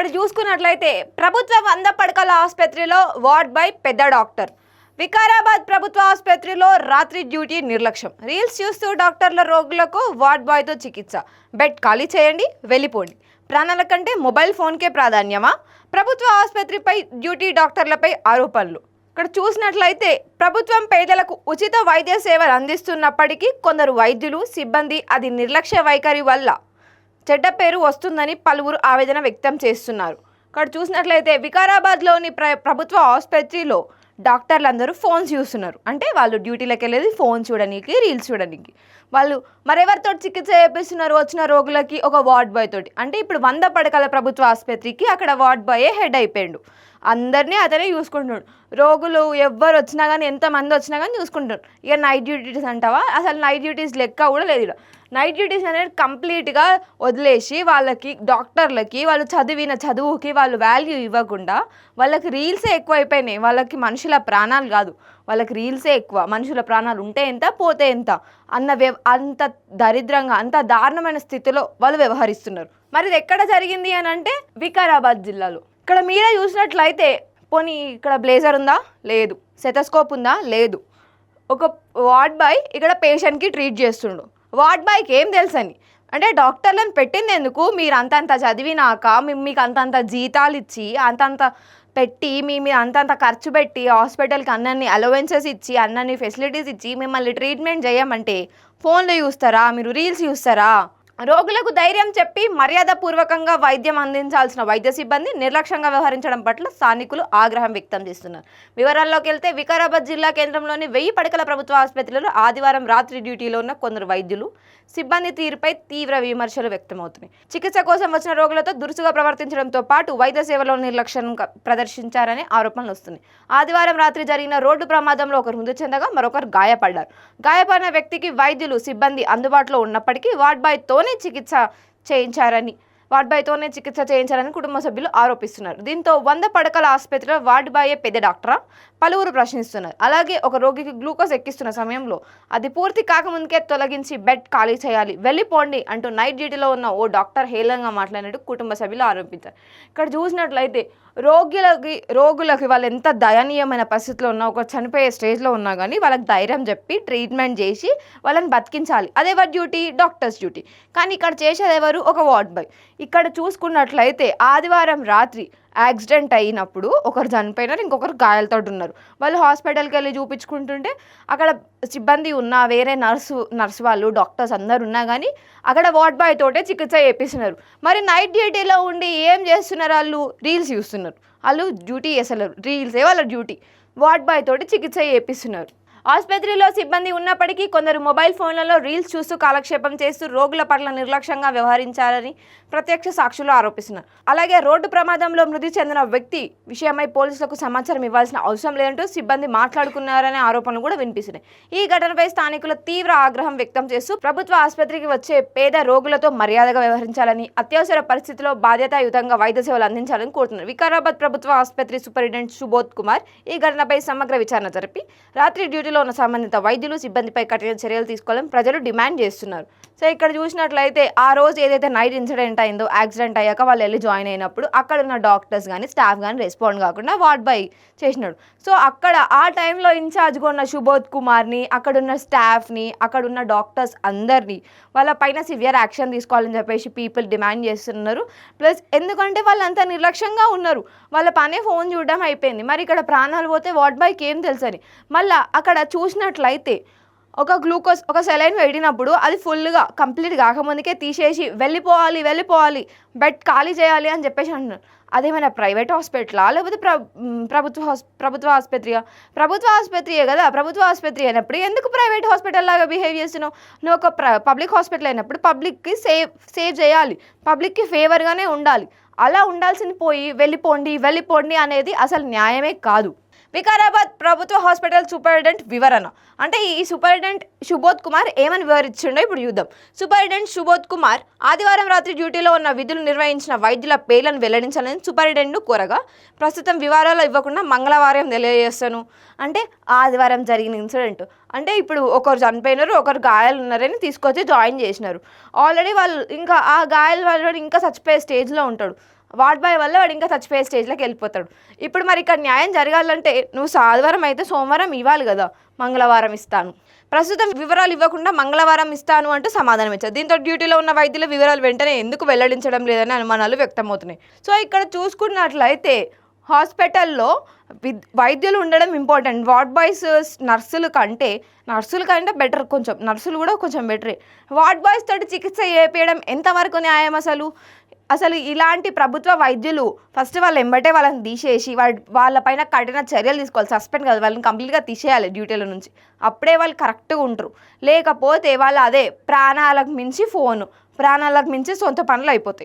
ఇక్కడ చూసుకున్నట్లయితే ప్రభుత్వ 100 పడకల ఆసుపత్రిలో వార్డ్ బై పెద్ద డాక్టర్. వికారాబాద్ ప్రభుత్వ ఆసుపత్రిలో రాత్రి డ్యూటీ నిర్లక్ష్యం. రీల్స్ చూస్తూ డాక్టర్ల రోగులకు వార్డ్ బాయ్తో చికిత్స. బెడ్ ఖాళీ చేయండి, వెళ్ళిపోండి. ప్రాణాల కంటే మొబైల్ ఫోన్కే ప్రాధాన్యమా? ప్రభుత్వ ఆసుపత్రిపై డ్యూటీ డాక్టర్లపై ఆరోపణలు. ఇక్కడ చూసినట్లయితే ప్రభుత్వం పేదలకు ఉచిత వైద్య సేవలు అందిస్తున్నప్పటికీ కొందరు వైద్యులు సిబ్బంది అది నిర్లక్ష్య వైఖరి వల్ల చెడ్డ పేరు వస్తుందని పలువురు ఆవేదన వ్యక్తం చేస్తున్నారు. ఇక్కడ చూసినట్లయితే వికారాబాద్లోని ప్రభుత్వ ఆసుపత్రిలో డాక్టర్లు అందరూ ఫోన్స్ చూస్తున్నారు. అంటే వాళ్ళు డ్యూటీలకు వెళ్ళేది ఫోన్ చూడడానికి, రీల్స్ చూడడానికి. వాళ్ళు మరెవరితో చికిత్స చేపిస్తున్నారు వచ్చిన రోగులకి? ఒక వార్డ్ బాయ్ తోటి. అంటే ఇప్పుడు 100 పడకల ప్రభుత్వ ఆసుపత్రికి అక్కడ వార్డ్ బాయే హెడ్ అయిపోయాడు. అందరినీ అతనే చూసుకుంటున్నాడు. రోగులు ఎవ్వరు వచ్చినా కానీ, ఎంతమంది వచ్చినా కానీ చూసుకుంటున్నాడు. ఇక నైట్ డ్యూటీస్ అంటావా? అసలు నైట్ డ్యూటీస్ లెక్క కూడా లేదు. ఇక్కడ నైట్ డ్యూటీస్ అనేది కంప్లీట్గా వదిలేసి వాళ్ళకి డాక్టర్లకి వాళ్ళు చదివిన చదువుకి వాళ్ళు వాల్యూ ఇవ్వకుండా వాళ్ళకి రీల్సే ఎక్కువ అయిపోయినాయి. వాళ్ళకి మనుషుల ప్రాణాలు కాదు, వాళ్ళకి రీల్సే ఎక్కువ. మనుషుల ప్రాణాలు ఉంటే ఎంత పోతే ఎంత అంత దరిద్రంగా, అంత దారుణమైన స్థితిలో వాళ్ళు వ్యవహరిస్తున్నారు. మరి ఇది ఎక్కడ జరిగింది అని అంటే వికారాబాద్ జిల్లాలో. ఇక్కడ మీరే చూసినట్లయితే పోనీ ఇక్కడ బ్లేజర్ ఉందా? లేదు. సెటస్కోప్ ఉందా? లేదు. ఒక వార్డ్ బాయ్ ఇక్కడ పేషెంట్కి ట్రీట్ చేస్తుండు. వార్డ్ బాయ్కి ఏం తెలుసని? అంటే డాక్టర్లను పెట్టింది ఎందుకు? మీరు అంతంత చదివినాక మీకు అంతంత జీతాలు ఇచ్చి అంతంత పెట్టి మీరు అంతంత ఖర్చు పెట్టి హాస్పిటల్కి అన్నీ అలవెన్సెస్ ఇచ్చి అన్నీ ఫెసిలిటీస్ ఇచ్చి మిమ్మల్ని ట్రీట్మెంట్ చేయమంటే ఫోన్లో చూస్తారా? మీరు రీల్స్ చూస్తారా? రోగులకు ధైర్యం చెప్పి మర్యాదపూర్వకంగా వైద్యం అందించాల్సిన వైద్య సిబ్బంది నిర్లక్ష్యంగా వ్యవహరించడం పట్ల స్థానికులు ఆగ్రహం వ్యక్తం చేస్తున్నారు. వివరాల్లోకి వెళ్తే వికారాబాద్ జిల్లా కేంద్రంలోని 1000 పడకల ప్రభుత్వ ఆసుపత్రిలో ఆదివారం రాత్రి డ్యూటీలో ఉన్న కొందరు వైద్యులు సిబ్బంది తీరుపై తీవ్ర విమర్శలు వ్యక్తమవుతున్నాయి. చికిత్స కోసం వచ్చిన రోగులతో దురుసుగా ప్రవర్తించడంతో పాటు వైద్య సేవలో నిర్లక్ష్యం ప్రదర్శించారనే ఆరోపణలు వస్తున్నాయి. ఆదివారం రాత్రి జరిగిన రోడ్డు ప్రమాదంలో ఒకరు మృతి చెందగా మరొకరు గాయపడ్డారు. గాయపడిన వ్యక్తికి వైద్యులు సిబ్బంది అందుబాటులో ఉన్నప్పటికీ వార్డ్ బాయ్తో చికిత్స చేయించారని కుటుంబ సభ్యులు ఆరోపిస్తున్నారు. దీంతో 100 పడకల ఆసుపత్రిలో వార్డు బాయే పెద్ద డాక్టరా? పలువురు ప్రశ్నిస్తున్నారు. అలాగే ఒక రోగికి గ్లూకోజ్ ఎక్కిస్తున్న సమయంలో అది పూర్తి కాకముందుకే తొలగించి బెడ్ ఖాళీ చేయాలి, వెళ్ళిపోండి అంటూ నైట్ డ్యూటీలో ఉన్న ఓ డాక్టర్ హేళనగా మాట్లాడినట్టు కుటుంబ సభ్యులు ఆరోపించారు. ఇక్కడ చూసినట్లయితే రోగులకి వాళ్ళు ఎంత దయనీయమైన పరిస్థితిలో ఉన్నా, ఒక చనిపోయే స్టేజ్లో ఉన్నా కానీ వాళ్ళకి ధైర్యం చెప్పి ట్రీట్మెంట్ చేసి వాళ్ళని బతికించాలి. అదెవరి డ్యూటీ? Doctors duty. కానీ ఇక్కడ చేసేది ఎవరు? ఒక వార్డ్ బాయ్. ఇక్కడ చూసుకున్నట్లయితే ఆదివారం రాత్రి యాక్సిడెంట్ అయినప్పుడు ఒకరు చనిపోయినారు, ఇంకొకరు గాయాలతో ఉన్నారు. వాళ్ళు హాస్పిటల్కి వెళ్ళి చూపించుకుంటుంటే అక్కడ సిబ్బంది ఉన్నా, వేరే నర్సు వాళ్ళు, డాక్టర్స్ అందరు ఉన్నా కానీ అక్కడ వార్డ్ బాయ్ తోటే చికిత్స చేపిస్తున్నారు. మరి నైట్ డ్యూటీలో ఉండి ఏం చేస్తున్నారు? వాళ్ళు రీల్స్ చూస్తున్నారు. వాళ్ళు డ్యూటీ చేస్తున్నారు, రీల్సే వాళ్ళ డ్యూటీ. వార్డ్ బాయ్ తోటి చికిత్స చేపిస్తున్నారు. ఆసుపత్రిలో సిబ్బంది ఉన్నప్పటికీ కొందరు మొబైల్ ఫోన్లలో రీల్స్ చూస్తూ కాలక్షేపం చేస్తూ రోగుల పట్ల నిర్లక్ష్యంగా వ్యవహరించారని ప్రత్యక్ష సాక్షులు ఆరోపిస్తున్నారు. అలాగే రోడ్డు ప్రమాదంలో మృతి చెందిన వ్యక్తి విషయమై పోలీసులకు సమాచారం ఇవ్వాల్సిన అవసరం లేదంటూ సిబ్బంది మాట్లాడుకున్నారనే ఆరోపణలు కూడా వినిపిస్తున్నాయి. ఈ ఘటనపై స్థానికులు తీవ్ర ఆగ్రహం వ్యక్తం చేస్తూ ప్రభుత్వ ఆసుపత్రికి వచ్చే పేద రోగులతో మర్యాదగా వ్యవహరించాలని, అత్యవసర పరిస్థితిలో బాధ్యతాయుతంగా వైద్య సేవలు అందించాలని కోరుతున్నారు. వికారాబాద్ ప్రభుత్వ ఆసుపత్రి సూపరింటెండెంట్ సుబోధ్ కుమార్ ఈ ఘటనపై సమగ్ర విచారణ జరిపి రాత్రి డ్యూటీలో ఉన్న సంబంధిత వైద్యులు సిబ్బందిపై కఠిన చర్యలు తీసుకోవాలని ప్రజలు డిమాండ్ చేస్తున్నారు. సో ఇక్కడ చూసినట్లయితే ఆ రోజు ఏదైతే నైట్ ఇన్సిడెంట్ అయిందో, యాక్సిడెంట్ అయ్యాక వాళ్ళు వెళ్ళి జాయిన్ అయినప్పుడు అక్కడ ఉన్న డాక్టర్స్ కానీ స్టాఫ్ కానీ రెస్పాండ్ కాకుండా వార్డ్ బాయ్ చేసినాడు. సో అక్కడ ఆ టైంలో ఇన్ఛార్జ్గా ఉన్న సుబోధ్ కుమార్ని, అక్కడున్న స్టాఫ్ని, అక్కడున్న డాక్టర్స్ అందరినీ వాళ్ళ పైన సివియర్ యాక్షన్ తీసుకోవాలని చెప్పేసి పీపుల్ డిమాండ్ చేస్తున్నారు. ప్లస్ ఎందుకంటే వాళ్ళంతా నిర్లక్ష్యంగా ఉన్నారు, వాళ్ళ పనే ఫోన్ చూడడం అయిపోయింది. మరి ఇక్కడ ప్రాణాలు పోతే వార్డ్ బాయ్కి ఏం తెలుసని మళ్ళీ అక్కడ చూసినట్లయితే ఒక సెలైన్ పెట్టినప్పుడు అది ఫుల్గా కంప్లీట్ కాకముందుకే తీసేసి వెళ్ళిపోవాలి, బెడ్ ఖాళీ చేయాలి అని చెప్పేసి అంటున్నారు. అదేమైనా ప్రైవేట్ హాస్పిటలా లేకపోతే ప్రభుత్వ ఆసుపత్రియా? ప్రభుత్వ ఆసుపత్రియే కదా. ప్రభుత్వ ఆసుపత్రి అయినప్పుడు ఎందుకు ప్రైవేట్ హాస్పిటల్ లాగా బిహేవ్ చేస్తున్నావు? నువ్వు ఒక పబ్లిక్ హాస్పిటల్ అయినప్పుడు పబ్లిక్కి సేవ్ చేయాలి, పబ్లిక్కి ఫేవర్గానే ఉండాలి. అలా ఉండాల్సింది పోయి వెళ్ళిపోండి అనేది అసలు న్యాయమే కాదు. వికారాబాద్ ప్రభుత్వ హాస్పిటల్ సూపరింటెండెంట్ వివరణ. అంటే ఈ సూపరింటెండెంట్ సుబోధ్ కుమార్ ఏమని వివరించిండో ఇప్పుడు చూద్దాం. సూపరింటెండెంట్ సుబోధ్ కుమార్ ఆదివారం రాత్రి డ్యూటీలో ఉన్న విధులు నిర్వహించిన వైద్యుల పేర్లను వెల్లడించాలని సూపరింటెండెంట్ను కోరగా, ప్రస్తుతం వివరాలు ఇవ్వకుండా మంగళవారం తెలియజేస్తాను అంటే ఆదివారం జరిగిన ఇన్సిడెంట్. అంటే ఇప్పుడు ఒకరు చనిపోయినారు, ఒకరు గాయాలు ఉన్నారని తీసుకొచ్చి జాయిన్ చేసినారు. ఆల్రెడీ వాళ్ళు ఇంకా ఆ గాయాల వాళ్ళు ఇంకా చచ్చిపోయే స్టేజ్లో ఉంటాడు. వార్డ్ బాయ్ వల్ల వాడు ఇంకా చచ్చిపోయే స్టేజ్లోకి వెళ్ళిపోతాడు. ఇప్పుడు మరి ఇక్కడ న్యాయం జరగాలంటే నువ్వు ఆదివారం అయితే సోమవారం ఇవ్వాలి కదా, మంగళవారం ఇస్తాను, ప్రస్తుతం వివరాలు ఇవ్వకుండా మంగళవారం ఇస్తాను అంటూ సమాధానం ఇచ్చారు. దీంతో డ్యూటీలో ఉన్న వైద్యుల వివరాలు వెంటనే ఎందుకు వెల్లడించడం లేదని అనుమానాలు వ్యక్తమవుతున్నాయి. సో ఇక్కడ చూసుకున్నట్లయితే హాస్పిటల్లో వైద్యులు ఉండడం ఇంపార్టెంట్. వార్డ్ బాయ్స్ నర్సుల కంటే బెటర్, కొంచెం నర్సులు కూడా కొంచెం బెటరే. వార్డ్ బాయ్స్ తోటి చికిత్స చేయించడం ఎంతవరకు న్యాయం? అసలు ఇలాంటి ప్రభుత్వ వైద్యులు ఫస్ట్ వాళ్ళు ఎంబటే వాళ్ళని తీసేసి వాళ్ళపైన కఠిన చర్యలు తీసుకోవాలి. సస్పెండ్ కాదు, వాళ్ళని కంప్లీట్గా తీసేయాలి డ్యూటీల నుంచి. అప్పుడే వాళ్ళు కరెక్ట్గా ఉంటారు. లేకపోతే వాళ్ళు ప్రాణాలకు మించి ఫోను, ప్రాణాలకు మించి సొంత పనులు అయిపోతాయి.